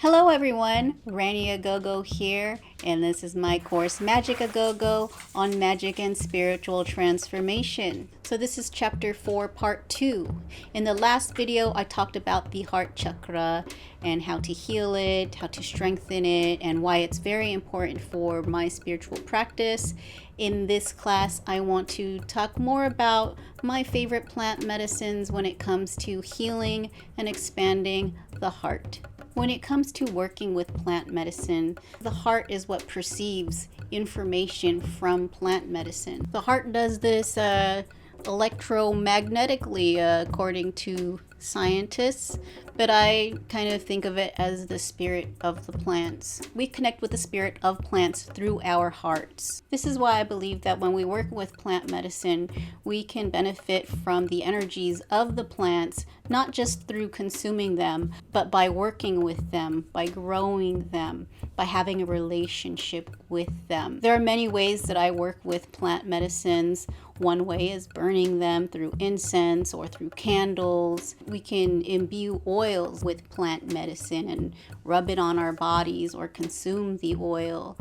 Hello everyone, Ylang Au GoGo here, and this is my course Magick Au GoGo on magic and spiritual transformation. So this is chapter 4 part 2. In the last video I talked about the heart chakra and how to heal it, how to strengthen it, and why it's very important for my spiritual practice. In this class I want to talk more about my favorite plant medicines when it comes to healing and expanding the heart. When it comes to working with plant medicine, the heart is what perceives information from plant medicine. The heart does this electromagnetically, according to scientists, but I kind of think of it as the spirit of the plants. We connect with the spirit of plants through our hearts. This is why I believe that when we work with plant medicine, we can benefit from the energies of the plants, not just through consuming them, but by working with them, by growing them, by having a relationship with them. There are many ways that I work with plant medicines. One way is burning them through incense or through candles. We can imbue oils with plant medicine and rub it on our bodies or consume the oil,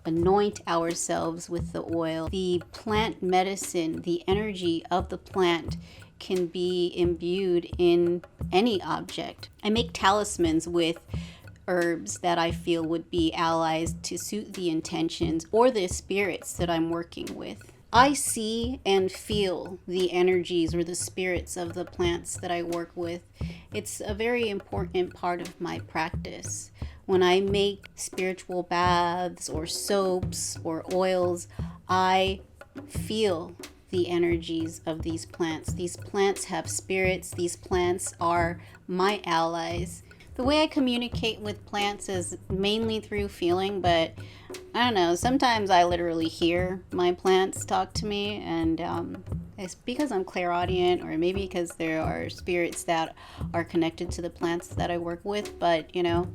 anoint ourselves with the oil. The plant medicine, the energy of the plant, can be imbued in any object. I make talismans with herbs that I feel would be allies to suit the intentions or the spirits that I'm working with. I see and feel the energies or the spirits of the plants that I work with. It's a very important part of my practice. When I make spiritual baths or soaps or oils, I feel the energies of these plants. These plants have spirits. These plants are my allies. The way I communicate with plants is mainly through feeling, but I don't know, sometimes I literally hear my plants talk to me, and it's because I'm clairaudient, or maybe because there are spirits that are connected to the plants that I work with, but you know,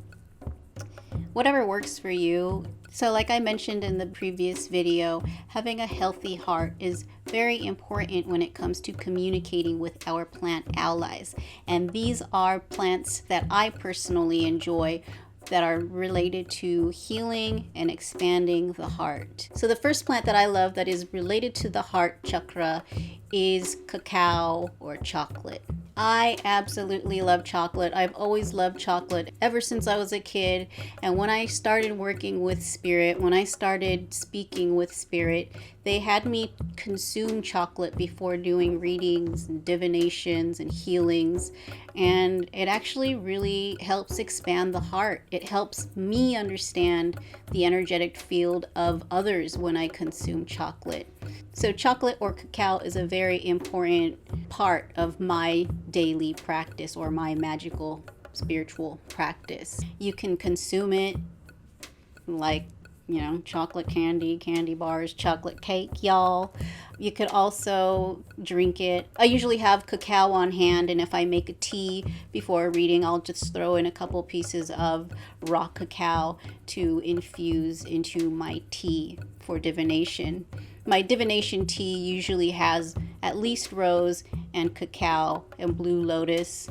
whatever works for you. So like I mentioned in the previous video, having a healthy heart is very important when it comes to communicating with our plant allies. And these are plants that I personally enjoy that are related to healing and expanding the heart. So the first plant that I love that is related to the heart chakra is cacao or chocolate. I absolutely love chocolate. I've always loved chocolate ever since I was a kid. And when I started working with spirit, when I started speaking with spirit, they had me consume chocolate before doing readings and divinations and healings. And it actually really helps expand the heart. It helps me understand the energetic field of others when I consume chocolate. So chocolate or cacao is a very important part of my daily practice or my magical spiritual practice. You can consume it like, you know, chocolate candy, candy bars, chocolate cake, y'all. You could also drink it. I usually have cacao on hand, and if I make a tea before a reading, I'll just throw in a couple pieces of raw cacao to infuse into my tea for divination. My divination tea usually has at least rose and cacao and blue lotus.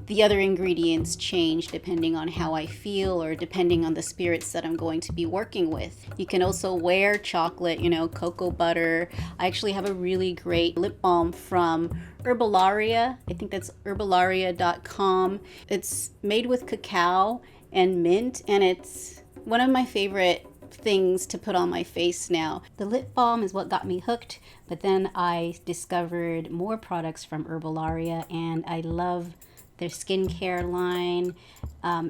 The other ingredients change depending on how I feel or depending on the spirits that I'm going to be working with. You can also wear chocolate, you know, cocoa butter. I actually have a really great lip balm from Herbalaria. I think that's herbalaria.com. It's made with cacao and mint, and it's one of my favorite things to put on my face now. The lip balm is what got me hooked, but then I discovered more products from Herbalaria, and I love their skincare line.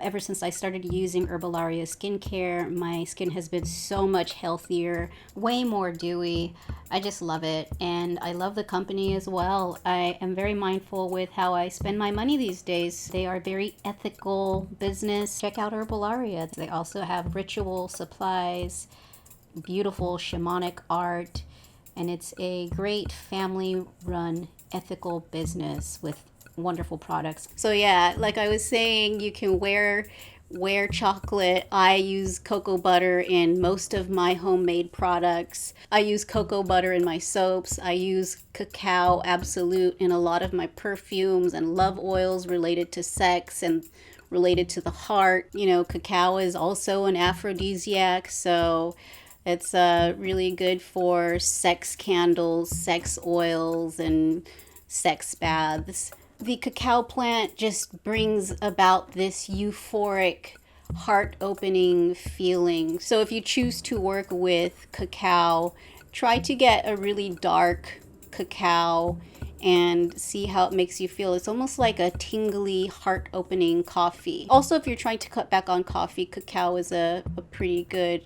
Ever since I started using Herbalaria skincare, my skin has been so much healthier, way more dewy. I just love it, and I love the company as well. I am very mindful with how I spend my money these days. They are very ethical business. Check out Herbalaria. They also have ritual supplies, beautiful shamanic art, and it's a great family-run ethical business with wonderful products. So yeah, like I was saying, you can wear chocolate. I use cocoa butter in most of my homemade products. I use cocoa butter in my soaps. I use cacao absolute in a lot of my perfumes and love oils related to sex and related to the heart. You know, cacao is also an aphrodisiac, so it's really good for sex candles, sex oils, and sex baths. The cacao plant just brings about this euphoric, heart-opening feeling. So if you choose to work with cacao, try to get a really dark cacao and see how it makes you feel. It's almost like a tingly, heart-opening coffee. Also, if you're trying to cut back on coffee, cacao is a pretty good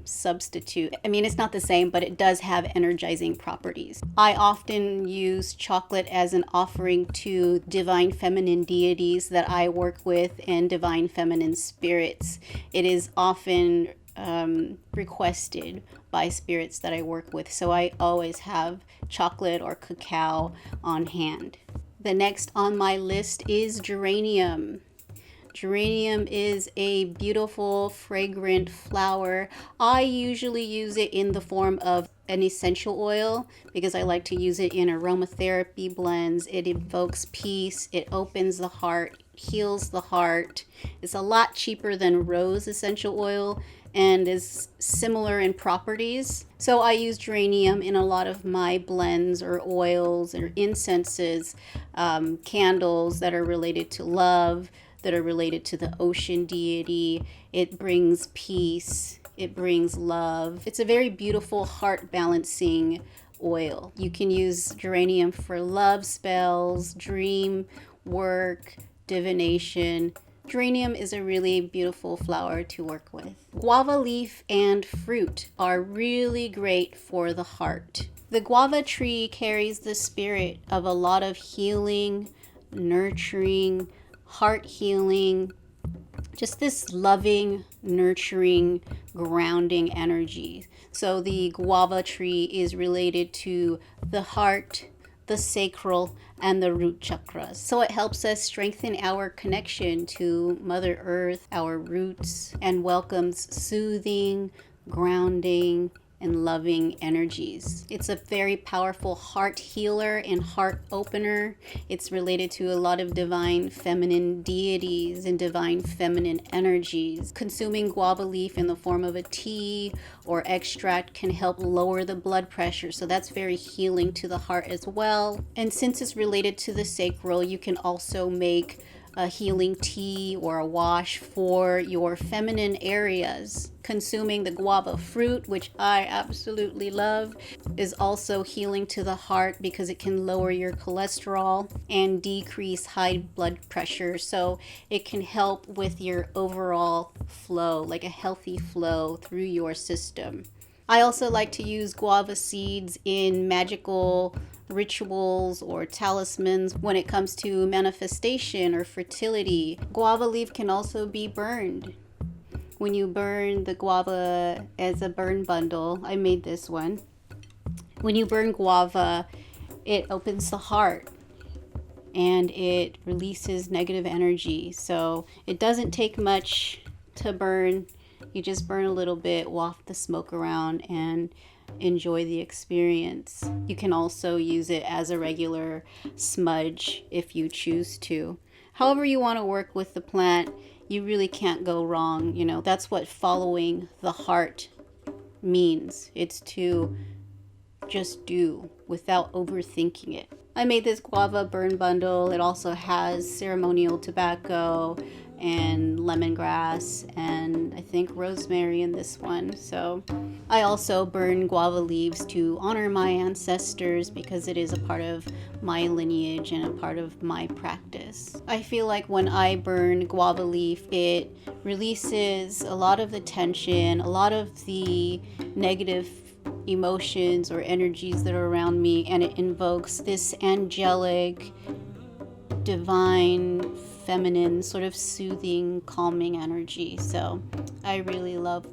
substitute. I mean, it's not the same, but it does have energizing properties. I often use chocolate as an offering to divine feminine deities that I work with and divine feminine spirits. It is often requested by spirits that I work with, so I always have chocolate or cacao on hand. The next on my list is geranium. Geranium is a beautiful, fragrant flower. I usually use it in the form of an essential oil because I like to use it in aromatherapy blends. It evokes peace, it opens the heart, heals the heart. It's a lot cheaper than rose essential oil and is similar in properties. So I use geranium in a lot of my blends or oils or incenses, candles that are related to love, that are related to the ocean deity. It brings peace, it brings love. It's a very beautiful heart balancing oil. You can use geranium for love spells, dream work, divination. Geranium is a really beautiful flower to work with. Guava leaf and fruit are really great for the heart. The guava tree carries the spirit of a lot of healing, nurturing, heart healing, just this loving, nurturing, grounding energy. So the guava tree is related to the heart, the sacral, and the root chakras. So it helps us strengthen our connection to Mother Earth, our roots, and welcomes soothing, grounding, and loving energies. It's a very powerful heart healer and heart opener. It's related to a lot of divine feminine deities and divine feminine energies. Consuming guava leaf in the form of a tea or extract can help lower the blood pressure, so that's very healing to the heart as well. And since it's related to the sacral, you can also make a healing tea or a wash for your feminine areas. Consuming the guava fruit, which I absolutely love, is also healing to the heart because it can lower your cholesterol and decrease high blood pressure. So it can help with your overall flow, like a healthy flow through your system. I also like to use guava seeds in magical rituals or talismans when it comes to manifestation or fertility. Guava leaf can also be burned. When you burn the guava as a burn bundle, I made this one. When you burn guava, it opens the heart and it releases negative energy. So it doesn't take much to burn. You just burn a little bit, waft the smoke around, and enjoy the experience. You can also use it as a regular smudge if you choose to. However you want to work with the plant, you really can't go wrong. You know, that's what following the heart means. It's to just do without overthinking it. I made this guava burn bundle. It also has ceremonial tobacco and lemongrass and I think rosemary in this one. So I also burn guava leaves to honor my ancestors because it is a part of my lineage and a part of my practice. I feel like when I burn guava leaf, it releases a lot of the tension, a lot of the negative emotions or energies that are around me, and it invokes this angelic, divine, feminine, sort of soothing, calming energy. So I really love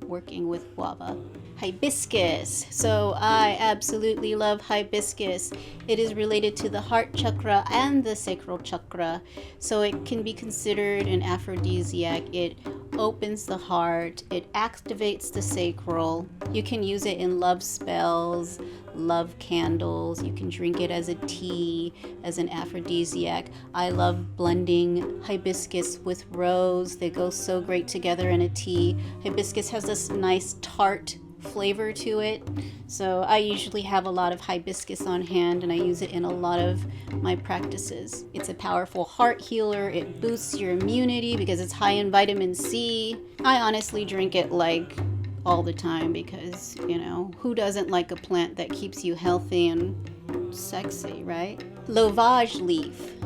working with guava. Hibiscus. So I absolutely love hibiscus. It is related to the heart chakra and the sacral chakra. So it can be considered an aphrodisiac. It opens the heart, it activates the sacral. You can use it in love spells, love candles. You can drink it as a tea, as an aphrodisiac. I love blending hibiscus with rose. They go so great together in a tea. Hibiscus has this nice tart flavor to it, so I usually have a lot of hibiscus on hand and I use it in a lot of my practices. It's a powerful heart healer. It boosts your immunity because it's high in vitamin C. I honestly drink it like all the time because, you know, who doesn't like a plant that keeps you healthy and sexy, right? Lovage Leaf.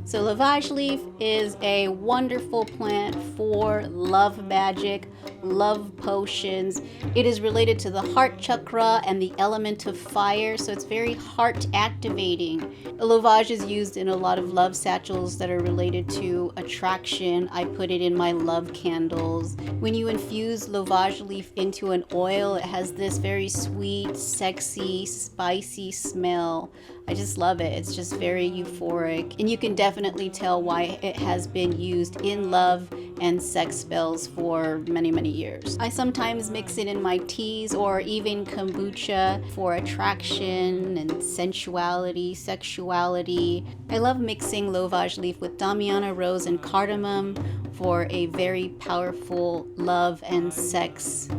So Lovage Leaf is a wonderful plant for love magic, love potions. It is related to the heart chakra and the element of fire, so it's very heart activating. Lovage is used in a lot of love satchels that are related to attraction. I put it in my love candles. When you infuse Lovage Leaf into an oil, it has this very sweet, sexy, spicy smell. I just love it. It's just very euphoric. And you can definitely tell why it has been used in love and sex spells for many, many years. I sometimes mix it in my teas or even kombucha for attraction and sensuality, sexuality. I love mixing Lovage Leaf with Damiana rose and cardamom for a very powerful love and sex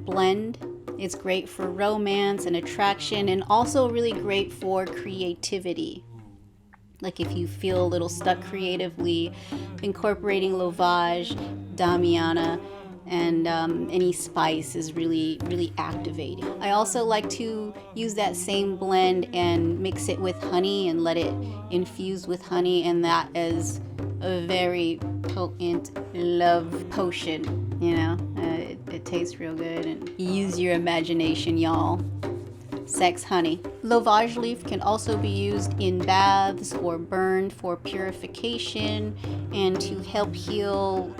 blend. It's great for romance and attraction, and also really great for creativity. Like if you feel a little stuck creatively, incorporating Lovage, Damiana, and any spice is really, really activating. I also like to use that same blend and mix it with honey and let it infuse with honey, and that is a very potent love potion, you know. It tastes real good, and use your imagination, y'all. Sex honey. Lovage Leaf can also be used in baths or burned for purification and to help heal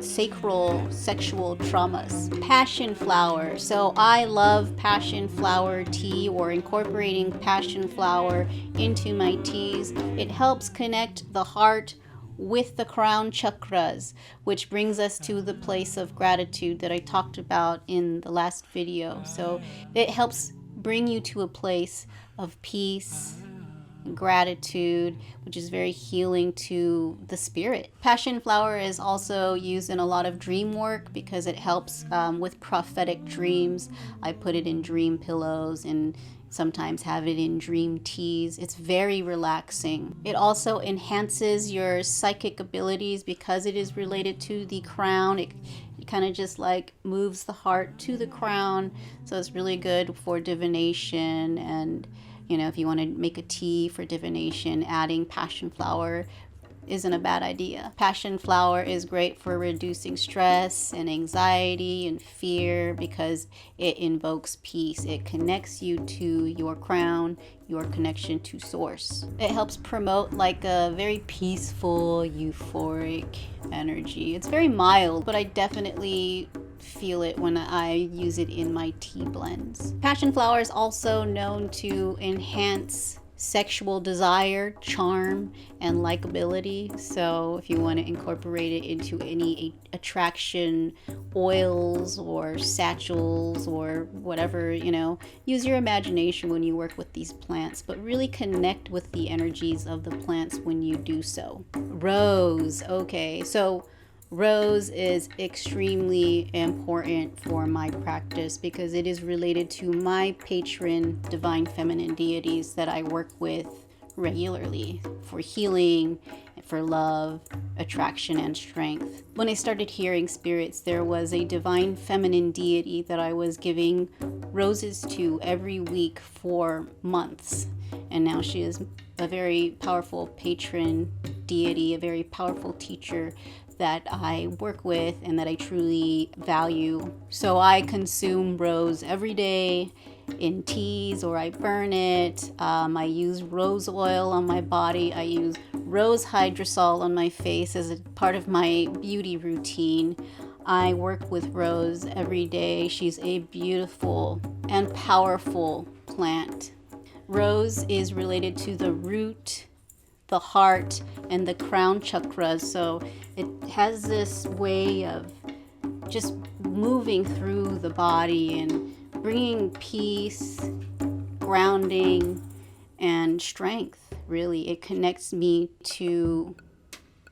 sacral sexual traumas. Passion flower. So I love passion flower tea or incorporating passion flower into my teas. It helps connect the heart with the crown chakras, which brings us to the place of gratitude that I talked about in the last video. So it helps bring you to a place of peace and gratitude, which is very healing to the spirit. Passion flower is also used in a lot of dream work because it helps with prophetic dreams. I put it in dream pillows and sometimes have it in dream teas. It's very relaxing. It also enhances your psychic abilities because it is related to the crown. It kind of just like moves the heart to the crown, so it's really good for divination. And you know, if you want to make a tea for divination, adding passion flower isn't a bad idea. Passion flower is great for reducing stress and anxiety and fear because it invokes peace. It connects you to your crown, your connection to source. It helps promote like a very peaceful, euphoric energy. It's very mild, but I definitely feel it when I use it in my tea blends. Passion flower is also known to enhance sexual desire, charm, and likability. So if you want to incorporate it into any attraction oils or satchels or whatever, you know, use your imagination when you work with these plants, but really connect with the energies of the plants when you do so. Rose. Okay, so rose is extremely important for my practice because it is related to my patron divine feminine deities that I work with regularly for healing, for love, attraction, and strength. When I started hearing spirits, there was a divine feminine deity that I was giving roses to every week for months, and now she is a very powerful patron deity, a very powerful teacher that I work with and that I truly value. So I consume rose every day in teas, or I burn it. I use rose oil on my body. I use rose hydrosol on my face as a part of my beauty routine. I work with rose every day. She's a beautiful and powerful plant. Rose is related to the root, the heart and the crown chakras. So it has this way of just moving through the body and bringing peace, grounding, and strength. Really, it connects me to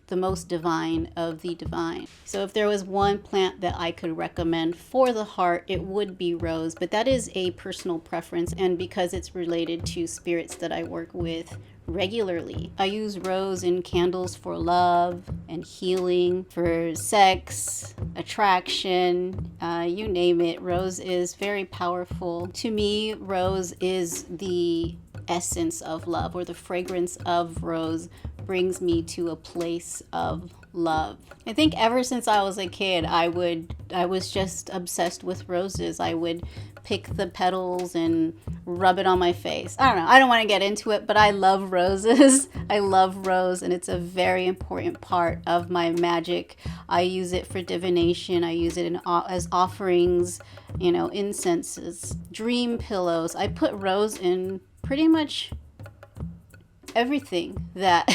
the most divine of the divine. So if there was one plant that I could recommend for the heart, it would be rose, but that is a personal preference, and because it's related to spirits that I work with regularly. I use rose in candles for love and healing, for sex, attraction, you name it. Rose is very powerful. To me, rose is the essence of love, or the fragrance of rose brings me to a place of love. I think ever since I was a kid, I was just obsessed with roses. I would pick the petals and rub it on my face. I don't know. I don't want to get into it, but I love roses. I love rose, and it's a very important part of my magic. I use it for divination. I use it as offerings, incenses, dream pillows. I put rose in pretty much everything that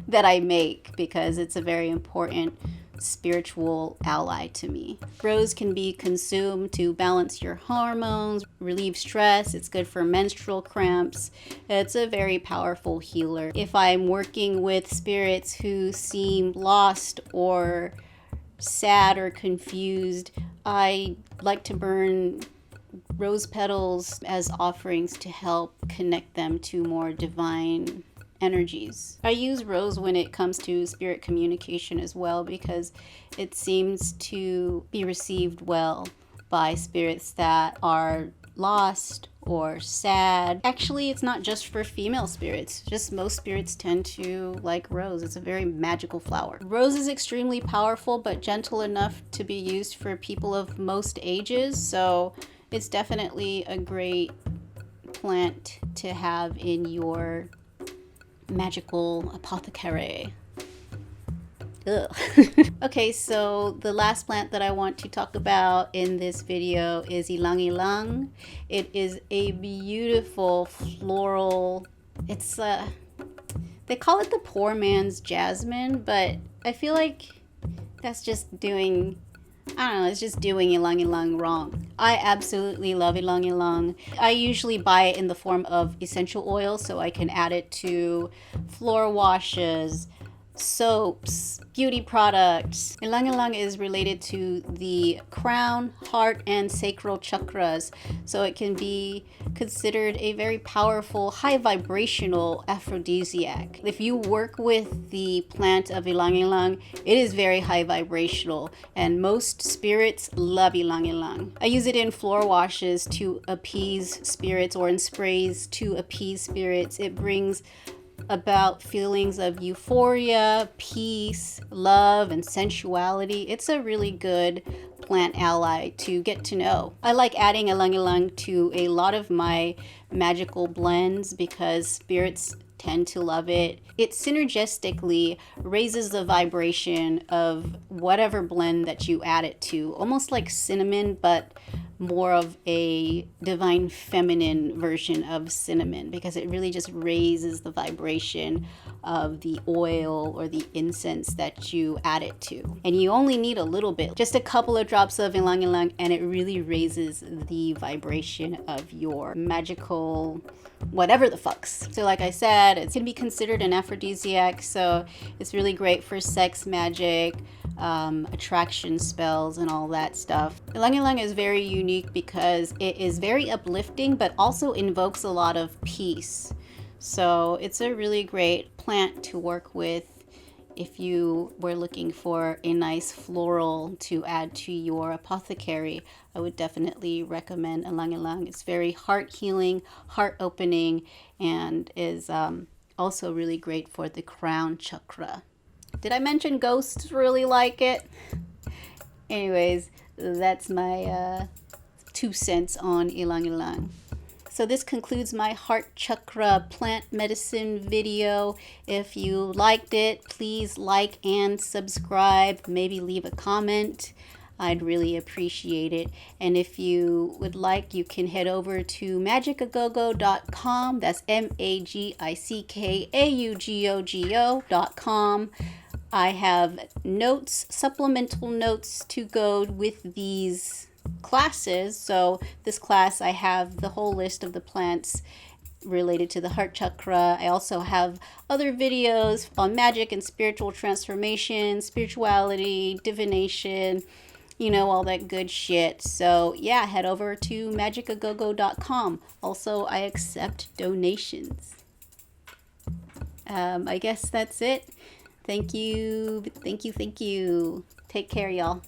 that I make, because it's a very important spiritual ally to me. Rose can be consumed to balance your hormones, relieve stress. It's good for menstrual cramps. It's a very powerful healer. If I'm working with spirits who seem lost or sad or confused, I like to burn rose petals as offerings to help connect them to more divine energies. I use rose when it comes to spirit communication as well, because it seems to be received well by spirits that are lost or sad. Actually, it's not just for female spirits, just most spirits tend to like rose. It's a very magical flower. Rose is extremely powerful, but gentle enough to be used for people of most ages, so it's definitely a great plant to have in your magical apothecary. Ugh. Okay, so the last plant that I want to talk about in this video is Ylang Ylang. It is a beautiful floral, it's they call it the poor man's jasmine, but I feel like that's just doing, I don't know, it's just doing Ylang Ylang wrong. I absolutely love Ylang Ylang. I usually buy it in the form of essential oil, so I can add it to floor washes, soaps, beauty products. Ylang Ylang is related to the crown, heart, and sacral chakras, so it can be considered a very powerful, high vibrational aphrodisiac. If you work with the plant of Ylang Ylang, it is very high vibrational, and most spirits love Ylang Ylang. I use it in floor washes to appease spirits, or in sprays to appease spirits. It brings about feelings of euphoria, peace, love, and sensuality. It's a really good plant ally to get to know. I like adding Ylang Ylang to a lot of my magical blends because spirits tend to love it. It synergistically raises the vibration of whatever blend that you add it to, almost like cinnamon, but more of a divine feminine version of cinnamon, because it really just raises the vibration of the oil or the incense that you add it to. And you only need a little bit, just a couple of drops of Ylang Ylang, and it really raises the vibration of your magical whatever the fucks. So like I said, it can be considered an aphrodisiac, so it's really great for sex magic, attraction spells, and all that stuff. Ylang Ylang is very unique because it is very uplifting, but also invokes a lot of peace. So it's a really great plant to work with if you were looking for a nice floral to add to your apothecary. I would definitely recommend Ylang Ylang. It's very heart healing, heart opening, and is also really great for the crown chakra. Did I mention ghosts really like it? Anyways, that's my 2 cents on Ylang Ylang. So this concludes my heart chakra plant medicine video. If you liked it, please like and subscribe. Maybe leave a comment. I'd really appreciate it. And if you would like, you can head over to magicaugogo.com. That's MAGICKAUGOGO.com. I have notes, supplemental notes to go with these classes. So this class, I have the whole list of the plants related to the heart chakra. I also have other videos on magic and spiritual transformation, spirituality, divination, you know, all that good shit. So yeah, head over to magicaugogo.com. Also, I accept donations. I guess that's it. Thank you. Take care, y'all.